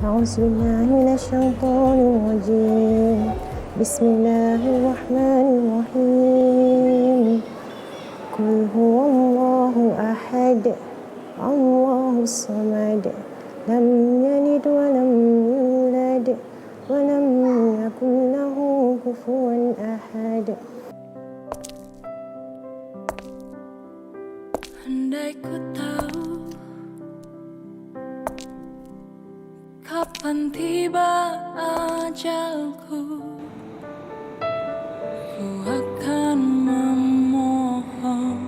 أعوذ بالله من الشيطان الرجيم بسم الله الرحمن الرحيم قل هو الله أحد الله الصمد لم يلد ولم يولد ولم يكن له كفوا أحد. Andai ku tahu kapan tiba ajalku, ku akan memohon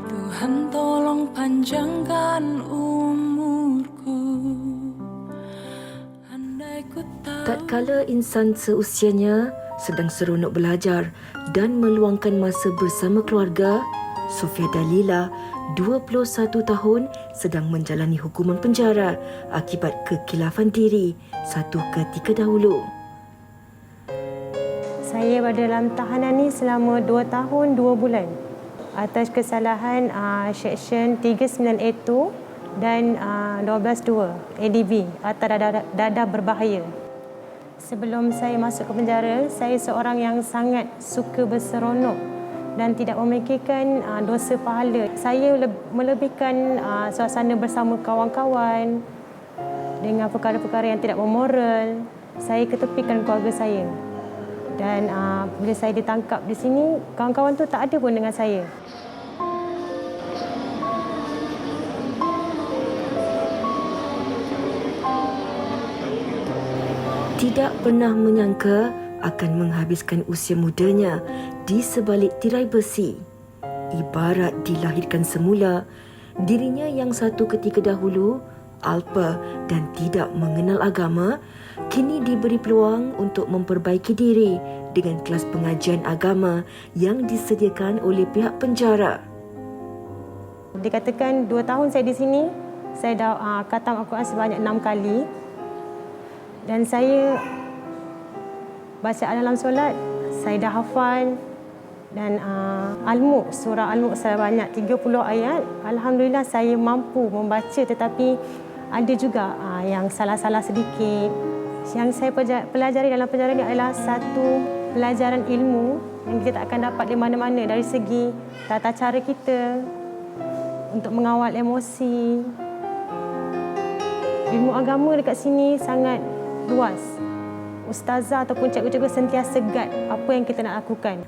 Tuhan tolong panjangkan umurku. Andai ku tahu. Tatkala insan seusianya sedang seronok belajar dan meluangkan masa bersama keluarga, Sofia Dalila, 21 tahun, sedang menjalani hukuman penjara akibat kekilafan diri satu ketika dahulu. Saya berada dalam tahanan ni selama 2 tahun 2 bulan atas kesalahan Seksyen 39A2 dan 12.2 ADB atau dadah berbahaya. Sebelum saya masuk ke penjara, saya seorang yang sangat suka berseronok dan tidak memikirkan dosa pahala. Saya melebihkan suasana bersama kawan-kawan dengan perkara-perkara yang tidak bermoral. Saya ketepikan keluarga saya. Dan bila saya ditangkap di sini, kawan-kawan tu tak ada pun dengan saya. Tidak pernah menyangka akan menghabiskan usia mudanya di sebalik tirai besi. Ibarat dilahirkan semula, dirinya yang satu ketika dahulu alpa dan tidak mengenal agama, kini diberi peluang untuk memperbaiki diri dengan kelas pengajian agama yang disediakan oleh pihak penjara. Dikatakan 2 tahun saya di sini, saya dah khatam Al-Quran sebanyak 6 kali. Dan saya bacaan dalam solat, saya dah hafal. Dan Al-Mulk, surah Al-Mulk sebanyak 30 ayat. Alhamdulillah saya mampu membaca, tetapi ada juga yang salah-salah sedikit. Yang saya pelajari dalam penjara ini adalah satu pelajaran ilmu yang kita tak akan dapat di mana-mana, dari segi tata cara kita untuk mengawal emosi. Ilmu agama dekat sini sangat luas. Ustazah ataupun cikgu-cikgu sentiasa guide apa yang kita nak lakukan.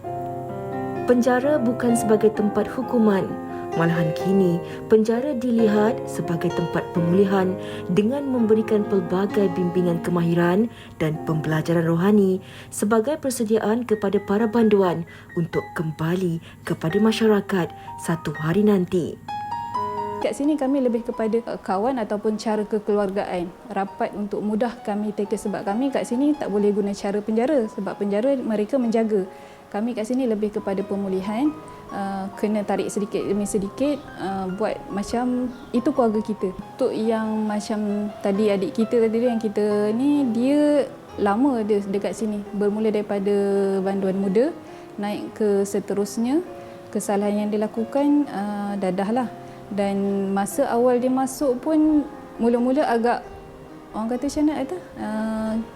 Penjara bukan sebagai tempat hukuman, malahan kini penjara dilihat sebagai tempat pemulihan dengan memberikan pelbagai bimbingan kemahiran dan pembelajaran rohani sebagai persediaan kepada para banduan untuk kembali kepada masyarakat satu hari nanti. Kat sini kami lebih kepada kawan ataupun cara kekeluargaan. Rapat untuk mudah kami take, sebab kami kat sini tak boleh guna cara penjara sebab penjara mereka menjaga. Kami kat sini lebih kepada pemulihan, kena tarik sedikit demi sedikit, buat macam itu keluarga kita. Untuk yang macam tadi adik kita tadi yang kita ni, dia lama dia dekat sini. Bermula daripada banduan muda, naik ke seterusnya. Kesalahan yang dilakukan dadah lah. Dan masa awal dia masuk pun mula-mula agak, orang kata macam mana kata,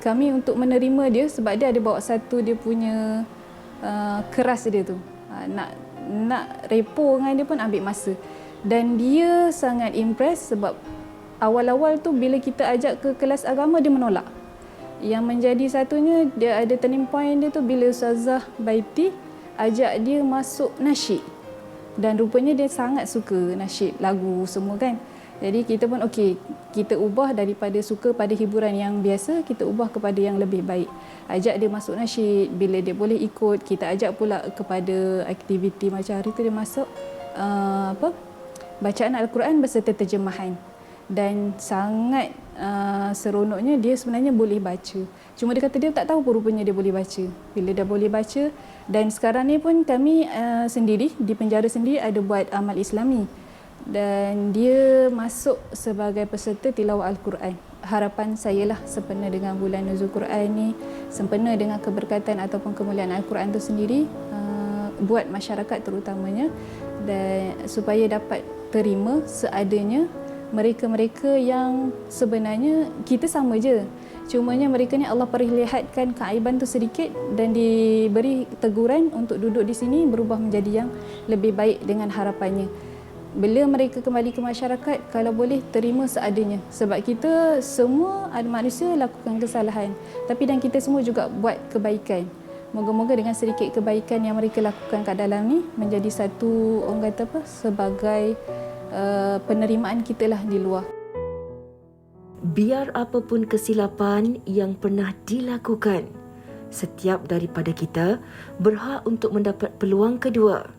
kami untuk menerima dia sebab dia ada bawa satu dia punya keras dia tu. Nak repo dengan dia pun ambil masa. Dan dia sangat impress sebab awal-awal tu bila kita ajak ke kelas agama dia menolak. Yang menjadi satunya, dia ada turning point dia tu bila Ustazah Baiti ajak dia masuk nasyid. Dan rupanya dia sangat suka nasyid, lagu semua kan. Jadi kita pun okey, kita ubah daripada suka pada hiburan yang biasa, kita ubah kepada yang lebih baik. Ajak dia masuk nasyid, bila dia boleh ikut, kita ajak pula kepada aktiviti macam hari tu dia masuk bacaan Al-Quran beserta terjemahan. Dan sangat seronoknya dia sebenarnya boleh baca. Cuma dia kata dia tak tahu pun rupanya dia boleh baca. Bila dah boleh baca, dan sekarang ni pun kami sendiri, di penjara sendiri ada buat amal Islami. Dan dia masuk sebagai peserta tilawah Al-Quran. Harapan saya lah sempena dengan bulan Nuzul Quran ni, sempena dengan keberkatan ataupun kemuliaan Al-Quran itu sendiri, buat masyarakat terutamanya, dan supaya dapat terima seadanya mereka-mereka yang sebenarnya kita sama je. Cumanya mereka ni Allah perlihatkan keaiban tu sedikit dan diberi teguran untuk duduk di sini berubah menjadi yang lebih baik dengan harapannya. Bila mereka kembali ke masyarakat, kalau boleh terima seadanya. Sebab kita semua ada manusia lakukan kesalahan. Tapi dan kita semua juga buat kebaikan. Moga-moga dengan sedikit kebaikan yang mereka lakukan kat dalam ni menjadi satu, orang kata apa, sebagai penerimaan kita lah di luar. Biar apapun kesilapan yang pernah dilakukan, setiap daripada kita berhak untuk mendapat peluang kedua.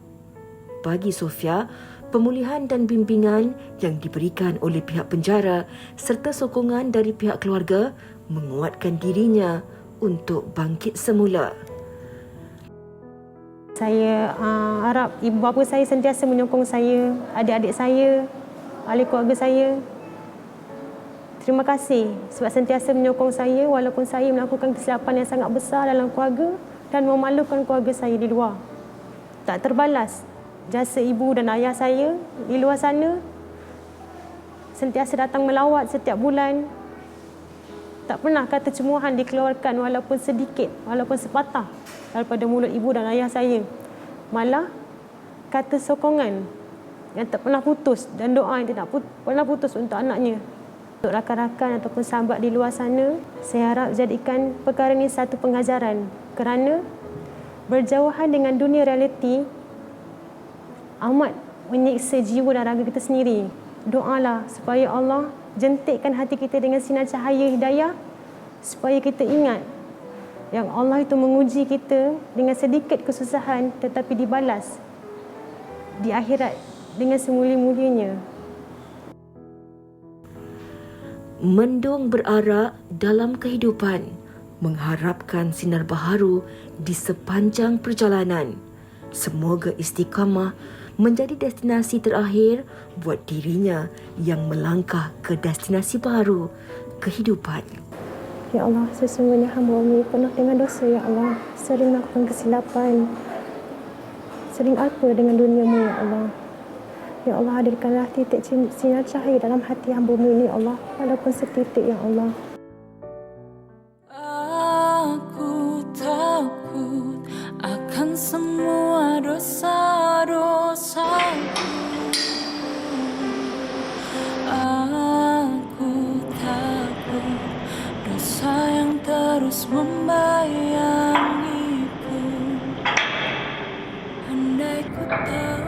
Bagi Sofia, pemulihan dan bimbingan yang diberikan oleh pihak penjara serta sokongan dari pihak keluarga menguatkan dirinya untuk bangkit semula. Saya harap ibu bapa saya sentiasa menyokong saya, adik-adik saya, ahli keluarga saya. Terima kasih sebab sentiasa menyokong saya walaupun saya melakukan kesilapan yang sangat besar dalam keluarga dan memalukan keluarga saya di luar. Tak terbalas jasa ibu dan ayah saya di luar sana. Sentiasa datang melawat setiap bulan. Tak pernah kata cemoohan dikeluarkan walaupun sedikit, walaupun sepatah daripada mulut ibu dan ayah saya. Malah kata sokongan yang tak pernah putus dan doa yang tidak pernah putus untuk anaknya. Untuk rakan-rakan ataupun sahabat di luar sana, saya harap jadikan perkara ini satu pengajaran kerana berjauhan dengan dunia realiti amat menyiksa jiwa dan raga kita sendiri. Doalah supaya Allah jentikkan hati kita dengan sinar cahaya hidayah supaya kita ingat yang Allah itu menguji kita dengan sedikit kesusahan tetapi dibalas di akhirat dengan semuli-mulianya. Mendung berarak dalam kehidupan, mengharapkan sinar baharu di sepanjang perjalanan. Semoga istiqamah menjadi destinasi terakhir buat dirinya yang melangkah ke destinasi baru kehidupan. Ya Allah, sesungguhnya hamba-Mu penuh dengan dosa, Ya Allah. Sering melakukan kesilapan. Sering alpa dengan dunia-Mu, Ya Allah. Ya Allah, hadirkanlah titik sinar cahaya dalam hati hamba-Mu ini, Ya Allah. Walaupun setitik, Ya Allah. Aku takut akan semua dosa-dosaku. Aku takut dosa yang terus membayangiku. Andai ku tahu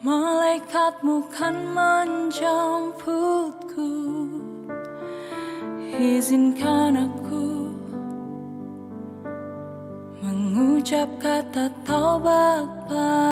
malaikatmu kan menjemputku, izinkan aku mengucap kata taubat.